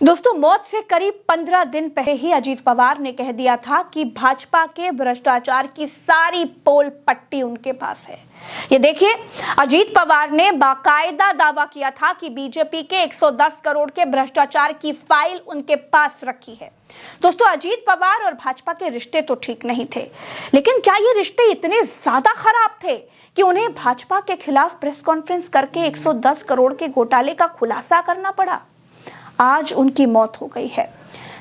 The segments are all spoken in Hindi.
दोस्तों, मौत से करीब 15 दिन पहले ही अजीत पवार ने कह दिया था कि भाजपा के भ्रष्टाचार की सारी पोल पट्टी उनके पास है। ये देखिए, अजीत पवार ने बाकायदा दावा किया था कि बीजेपी के 110 करोड़ के भ्रष्टाचार की फाइल उनके पास रखी है। दोस्तों, अजीत पवार और भाजपा के रिश्ते तो ठीक नहीं थे, लेकिन क्या ये रिश्ते इतने ज्यादा खराब थे कि उन्हें भाजपा के खिलाफ प्रेस कॉन्फ्रेंस करके 110 करोड़ के घोटाले का खुलासा करना पड़ा? आज उनकी मौत हो गई है।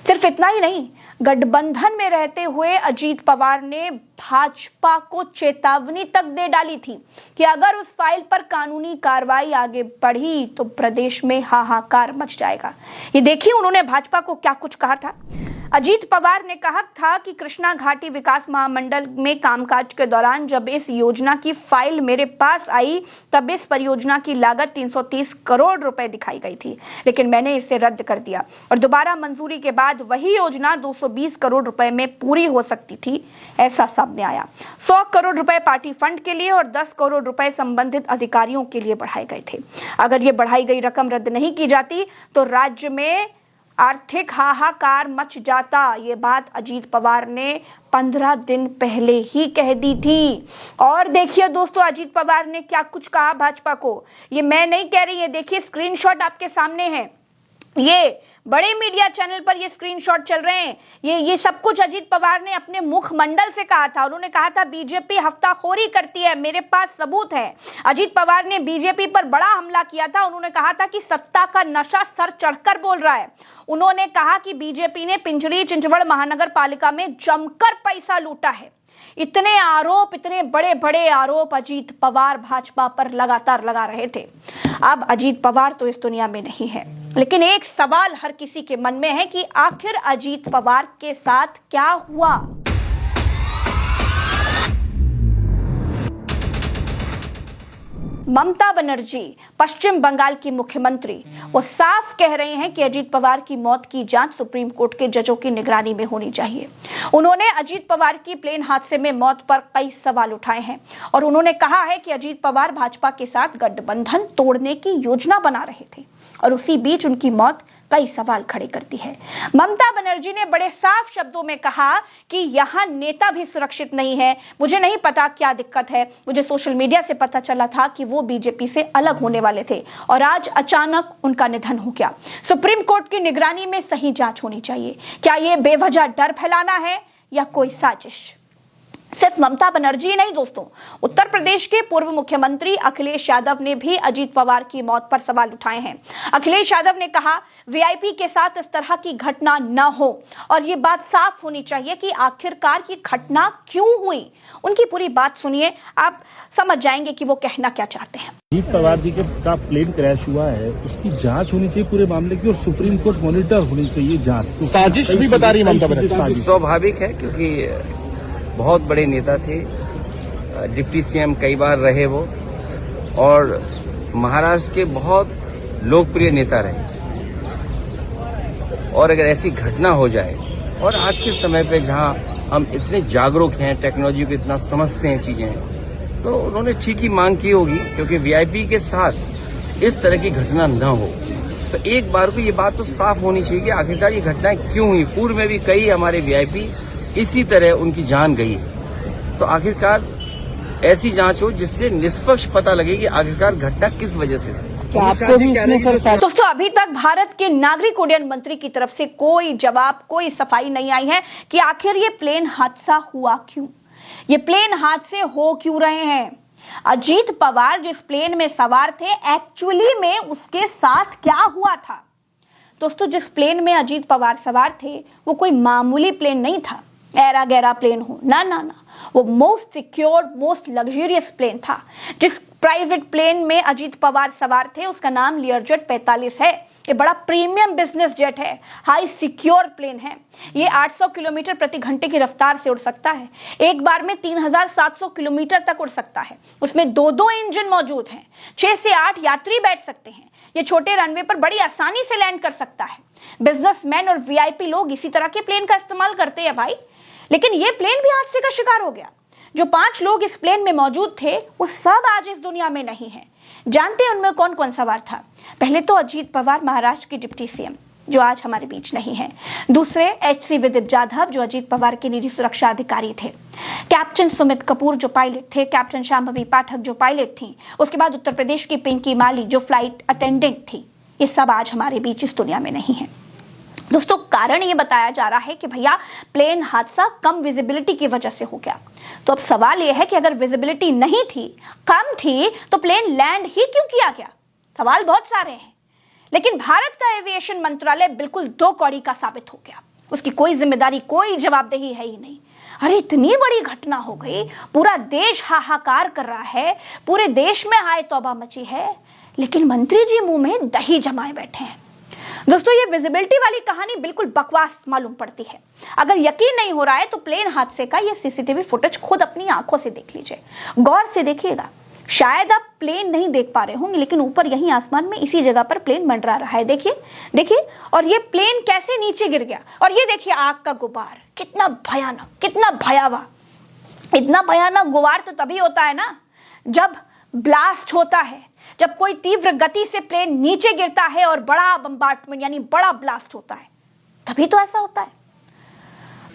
सिर्फ इतना ही नहीं, गठबंधन में रहते हुए अजीत पवार ने भाजपा को चेतावनी तक दे डाली थी कि अगर उस फाइल पर कानूनी कार्रवाई आगे बढ़ी तो प्रदेश में हाहाकार मच जाएगा। ये देखिए, उन्होंने भाजपा को क्या कुछ कहा था। अजीत पवार ने कहा था कि कृष्णा घाटी विकास महामंडल में कामकाज के दौरान जब इस योजना की फाइल मेरे पास आई तब इस परियोजना की लागत 330 करोड़ रुपए दिखाई गई थी, लेकिन मैंने इसे रद्द कर दिया और दोबारा मंजूरी के बाद वही योजना 220 करोड़ रुपए में पूरी हो सकती थी, ऐसा सामने आया। 100 करोड़ रुपए पार्टी फंड के लिए और 10 करोड़ रुपए संबंधित अधिकारियों के लिए बढ़ाए गए थे। अगर ये बढ़ाई गई रकम रद्द नहीं की जाती तो राज्य में आर्थिक हाहाकार मच जाता। ये बात अजीत पवार ने 15 दिन पहले ही कह दी थी। और देखिए दोस्तों, अजीत पवार ने क्या कुछ कहा भाजपा को। ये मैं नहीं कह रही है, देखिए स्क्रीनशॉट आपके सामने है। ये बड़े मीडिया चैनल पर ये स्क्रीनशॉट चल रहे हैं। ये सब कुछ अजीत पवार ने अपने मुखमंडल से कहा था। उन्होंने कहा था बीजेपी हफ्ताखोरी करती है, मेरे पास सबूत है। अजीत पवार ने बीजेपी पर बड़ा हमला किया था। उन्होंने कहा था कि सत्ता का नशा सर चढ़कर बोल रहा है। उन्होंने कहा कि बीजेपी ने पिंजरी चिंचवड़ महानगर पालिका में जमकर पैसा लूटा है। इतने आरोप, इतने बड़े बड़े आरोप अजीत पवार भाजपा पर लगातार लगा रहे थे। अब अजीत पवार तो इस दुनिया में नहीं है, लेकिन एक सवाल हर किसी के मन में है कि आखिर अजीत पवार के साथ क्या हुआ। ममता बनर्जी, पश्चिम बंगाल की मुख्यमंत्री, वो साफ कह रहे हैं कि अजीत पवार की मौत की जांच सुप्रीम कोर्ट के जजों की निगरानी में होनी चाहिए। उन्होंने अजीत पवार की प्लेन हादसे में मौत पर कई सवाल उठाए हैं और उन्होंने कहा है कि अजीत पवार भाजपा के साथ गठबंधन तोड़ने की योजना बना रहे थे और उसी बीच उनकी मौत कई सवाल खड़े करती है। ममता बनर्जी ने बड़े साफ शब्दों में कहा कि यहाँ नेता भी सुरक्षित नहीं है। मुझे नहीं पता क्या दिक्कत है, मुझे सोशल मीडिया से पता चला था कि वो बीजेपी से अलग होने वाले थे और आज अचानक उनका निधन हो गया। सुप्रीम कोर्ट की निगरानी में सही जांच होनी चाहिए। क्या ये बेवजह डर फैलाना है या कोई साजिश? सिर्फ ममता बनर्जी नहीं दोस्तों, उत्तर प्रदेश के पूर्व मुख्यमंत्री अखिलेश यादव ने भी अजीत पवार की मौत पर सवाल उठाए हैं। अखिलेश यादव ने कहा वीआईपी के साथ इस तरह की घटना न हो और ये बात साफ होनी चाहिए कि आखिरकार ये घटना क्यों हुई। उनकी पूरी बात सुनिए, आप समझ जाएंगे कि वो कहना क्या चाहते हैं। अजीत पवार जी का प्लेन क्रैश हुआ है, उसकी जांच होनी चाहिए पूरे मामले की और सुप्रीम कोर्ट मॉनिटर होनी चाहिए जांच। साजिश भी बता रही ममता बनर्जी। स्वाभाविक है, क्योंकि बहुत बड़े नेता थे, डिप्टी सीएम कई बार रहे वो, और महाराष्ट्र के बहुत लोकप्रिय नेता रहे। और अगर ऐसी घटना हो जाए, और आज के समय पे जहां हम इतने जागरूक हैं, टेक्नोलॉजी को इतना समझते हैं चीजें, तो उन्होंने ठीक ही मांग की होगी, क्योंकि वीआईपी के साथ इस तरह की घटना न हो। तो एक बार को ये बात तो साफ होनी चाहिए कि आखिरकार ये घटनाएं क्यों हुई। पूर्व में भी कई हमारे वीआईपी इसी तरह उनकी जान गई है। तो आखिरकार ऐसी जांच हो जिससे निष्पक्ष पता लगे कि आखिरकार घटना किस वजह से हुई। आपको भी इसमें सर दोस्तों, अभी तक भारत के नागरिक उड्डयन मंत्री की तरफ से कोई जवाब, कोई सफाई नहीं आई है कि आखिर ये प्लेन हादसा हुआ क्यों, ये प्लेन हादसे हो क्यों रहे हैं। अजीत पवार जिस प्लेन में सवार थे, एक्चुअली में उसके साथ क्या हुआ था। दोस्तों, जिस प्लेन में अजीत पवार सवार थे वो कोई मामूली प्लेन नहीं था, एरा गैरा प्लेन हो ना ना ना, वो most secure, most luxurious plane था। जिस प्राइवेट प्लेन में अजीत पवार सवार थे उसका नाम लियरजेट 45 है। ये बड़ा प्रीमियम बिजनेस जेट है, हाई सिक्योर प्लेन है। ये 800 किलोमीटर प्रति घंटे की रफ्तार से उड़ सकता है। एक बार में 3700 किलोमीटर तक उड़ सकता है। उसमें दो इंजन मौजूद हैं। 6 से 8 यात्री बैठ सकते हैं। ये छोटे रनवे पर बड़ी आसानी से लैंड कर सकता है। बिजनेसमैन और वीआईपी लोग इसी तरह के प्लेन का इस्तेमाल करते हैं भाई। लेकिन ये प्लेन भी हादसे का शिकार हो गया। जो 5 लोग इस प्लेन में मौजूद थे वो सब आज इस दुनिया में नहीं है। जानते हैं उनमें कौन कौन सवार था? पहले तो अजीत पवार, महाराष्ट्र के डिप्टी सीएम, जो आज हमारे बीच नहीं है। दूसरे HC विदित जाधव जो अजीत पवार के निजी सुरक्षा अधिकारी थे, कैप्टन सुमित कपूर जो पायलट थे, कैप्टन शांभवी पाठक जो पायलट थी, उसके बाद उत्तर प्रदेश की पिंकी माली जो फ्लाइट अटेंडेंट थी। ये सब आज हमारे बीच इस दुनिया में नहीं है। दोस्तों, कारण ये बताया जा रहा है कि भैया प्लेन हादसा कम विजिबिलिटी की वजह से हो गया। तो अब सवाल यह है कि अगर विजिबिलिटी नहीं थी, कम थी, तो प्लेन लैंड ही क्यों किया गया? सवाल बहुत सारे हैं, लेकिन भारत का एविएशन मंत्रालय बिल्कुल दो कौड़ी का साबित हो गया। उसकी कोई जिम्मेदारी, कोई जवाबदेही है ही नहीं। अरे इतनी बड़ी घटना हो गई, पूरा देश हाहाकार कर रहा है, पूरे देश में हाय तौबा मची है, लेकिन मंत्री जी मुंह में दही जमाए बैठे हैं। दोस्तों, ये विजिबिलिटी वाली कहानी बिल्कुल बकवास मालूम पड़ती है। अगर यकीन नहीं हो रहा है तो प्लेन हादसे का ये सीसीटीवी फुटेज खुद अपनी आंखों से देख लीजिए, गौर से देखिएगा। शायद आप प्लेन नहीं देख पा रहे होंगे, लेकिन ऊपर यहीं आसमान में इसी जगह पर प्लेन मंडरा रहा है। देखिए देखिए, और ये प्लेन कैसे नीचे गिर गया, और ये देखिए आग का गुबार, कितना भयानक, कितना भयावह। इतना भयानक गुबार तो तभी होता है ना जब ब्लास्ट होता है, जब कोई तीव्र गति से प्लेन नीचे गिरता है और बड़ा बम्बार्टमेंट यानी बड़ा ब्लास्ट होता है, तभी तो ऐसा होता है।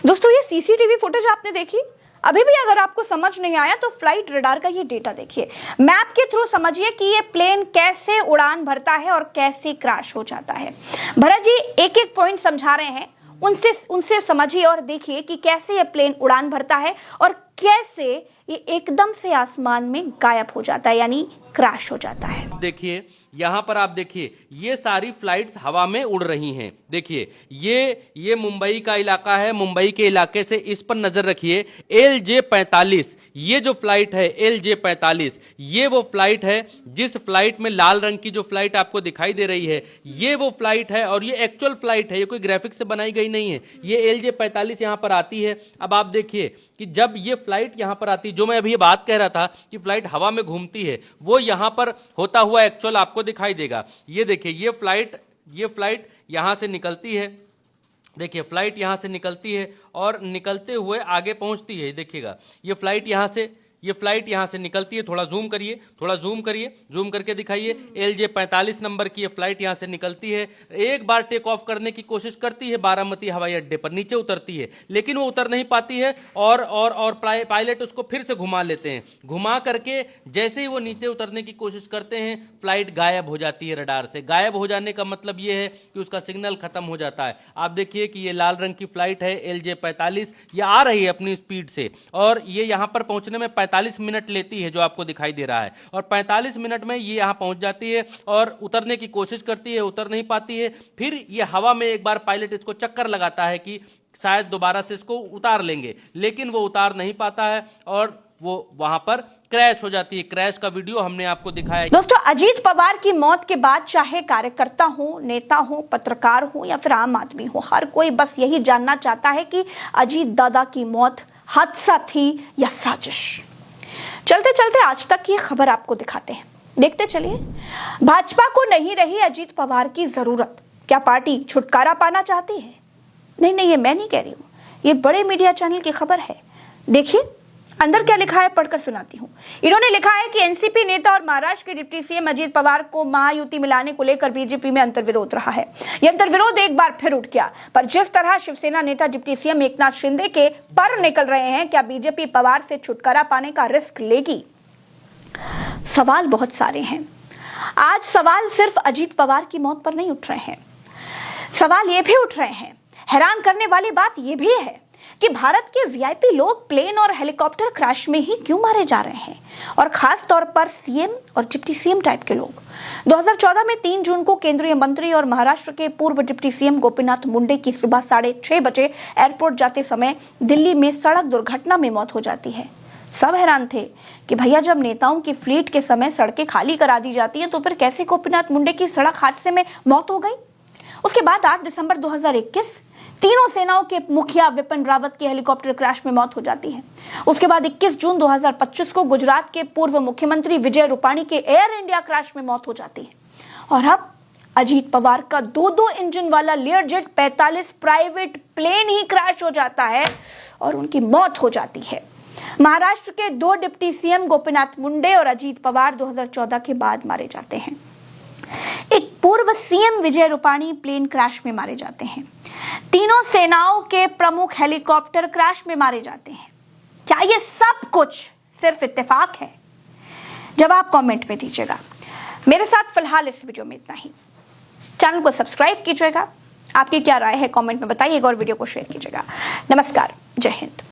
दोस्तों, ये सीसीटीवी फुटेज आपने देखी, अभी भी अगर आपको समझ नहीं आया तो फ्लाइट रडार का ये डेटा देखिए, मैप के थ्रू समझिए कि ये प्लेन कैसे उड़ान भरता है और कैसे क्रैश हो जाता है। भरत जी एक एक पॉइंट समझा रहे हैं, उनसे समझिए और देखिए कि कैसे ये प्लेन उड़ान भरता है और कैसे ये एकदम से आसमान में गायब हो जाता है, यानी क्रैश हो जाता है। देखिए यहाँ पर आप देखिए, ये सारी फ्लाइट्स हवा में उड़ रही हैं। देखिए ये मुंबई का इलाका है, मुंबई के इलाके से इस पर नजर रखिए। LJ-45 ये जो फ्लाइट है, LJ-45 ये वो फ्लाइट है जिस फ्लाइट में लाल रंग की जो फ्लाइट आपको दिखाई दे रही है, ये वो फ्लाइट है और ये एक्चुअल फ्लाइट है, ये कोई ग्राफिक्स से बनाई गई नहीं है। ये LJ-45 यहाँ पर आती है। अब आप देखिए कि जब ये फ्लाइट यहाँ पर आती है, जो मैं अभी ये बात कह रहा था कि फ्लाइट हवा में घूमती है, वो यहाँ पर होता हुआ एक्चुअल आपको दिखाई देगा। ये देखिए ये फ्लाइट यहां से निकलती है। देखिए फ्लाइट यहां से निकलती है और निकलते हुए आगे पहुंचती है। देखिएगा ये फ्लाइट यहां से निकलती है। थोड़ा जूम करिए, जूम करके दिखाइए। LJ-45 नंबर की ये फ्लाइट यहां से निकलती है, एक बार टेक ऑफ करने की कोशिश करती है बारामती हवाई अड्डे पर, नीचे उतरती है, लेकिन वो उतर नहीं पाती है और पायलट उसको फिर से घुमा लेते हैं। घुमा करके जैसे ही वो नीचे उतरने की कोशिश करते हैं, फ्लाइट गायब हो जाती है रडार से। गायब हो जाने का मतलब ये है कि उसका सिग्नल खत्म हो जाता है। आप देखिए कि ये लाल रंग की फ्लाइट है LJ-45, ये आ रही है अपनी स्पीड से और ये यहां पर पहुंचने में 45 मिनट लेती है, जो आपको दिखाई दे रहा है, और 45 मिनट में ये यहां पहुंच जाती है और उतरने की कोशिश करती है, उतर नहीं पाती है। फिर ये हवा में एक बार पायलट इसको चक्कर लगाता है कि शायद दोबारा से इसको उतार लेंगे, लेकिन वो उतार नहीं पाता है और वो वहां पर क्रैश हो जाती है। क्रैश का वीडियो हमने आपको दिखाया। दोस्तों, अजीत पवार की मौत के बाद चाहे कार्यकर्ता हो, नेता हो, पत्रकार हो या फिर आम आदमी हो, हर कोई बस यही जानना चाहता है कि अजीत दादा की मौत हादसा थी या साजिश। चलते चलते आज तक की खबर आपको दिखाते हैं, देखते चलिए। भाजपा को नहीं रही अजीत पवार की जरूरत, क्या पार्टी छुटकारा पाना चाहती है? नहीं, ये मैं नहीं कह रही हूं, ये बड़े मीडिया चैनल की खबर है। देखिए अंदर क्या लिखा है, पढ़कर सुनाती हूँ। इन्होंने लिखा है कि एनसीपी नेता और महाराष्ट्र के डिप्टी सीएम अजीत पवार को महायुति मिलाने को लेकर बीजेपी में अंतर्विरोध रहा है। यह अंतर्विरोध एक बार फिर उठ गया, पर जिस तरह शिवसेना नेता डिप्टी सीएम एकनाथ शिंदे के पर निकल रहे हैं, क्या बीजेपी पवार से छुटकारा पाने का रिस्क लेगी? सवाल बहुत सारे हैं। आज सवाल सिर्फ अजीत पवार की मौत पर नहीं उठ रहे हैं, सवाल ये भी उठ रहे हैं, हैरान करने वाली बात यह भी है कि भारत के वीआईपी लोग प्लेन और हेलीकॉप्टर क्रैश में ही क्यों मारे जा रहे हैं, और खास तौर पर सीएम और डिप्टी सीएम टाइप के लोग। 2014 में 3 जून को केंद्रीय मंत्री और महाराष्ट्र के पूर्व डिप्टी सीएम गोपीनाथ मुंडे की सुबह 6:30 बजे एयरपोर्ट जाते समय दिल्ली में सड़क दुर्घटना में मौत हो जाती है। सब हैरान थे कि भैया जब नेताओं की फ्लीट के समय सड़कें खाली करा दी जाती हैं, तो फिर कैसे गोपीनाथ मुंडे की सड़क हादसे में मौत हो गई। उसके बाद 8 दिसंबर 2021 तीनों सेनाओं के मुखिया विपिन रावत की हेलीकॉप्टर क्रैश में मौत हो जाती है। उसके बाद 21 जून 2025 को गुजरात के पूर्व मुख्यमंत्री विजय रूपाणी के एयर इंडिया क्रैश में मौत हो जाती है। और अब अजीत पवार का 2 इंजन वाला लेयरजेट 45 प्राइवेट प्लेन ही क्रैश हो जाता है और उनकी मौत हो जाती है। महाराष्ट्र के 2 डिप्टी सीएम गोपीनाथ मुंडे और अजीत पवार 2014 के बाद मारे जाते हैं। एक पूर्व CM Vijay Rupani plane crash में मारे जाते हैं। तीनों सेनाओं के प्रमुख हेलीकॉप्टर क्रैश में मारे जाते हैं। क्या ये सब कुछ सिर्फ इत्तेफाक है? जवाब कमेंट में दीजिएगा। मेरे साथ फिलहाल इस वीडियो में इतना ही। चैनल को सब्सक्राइब कीजिएगा। आपकी क्या राय है कमेंट में बताइएगा और वीडियो को शेयर कीजिएगा। नमस्कार, जय हिंद।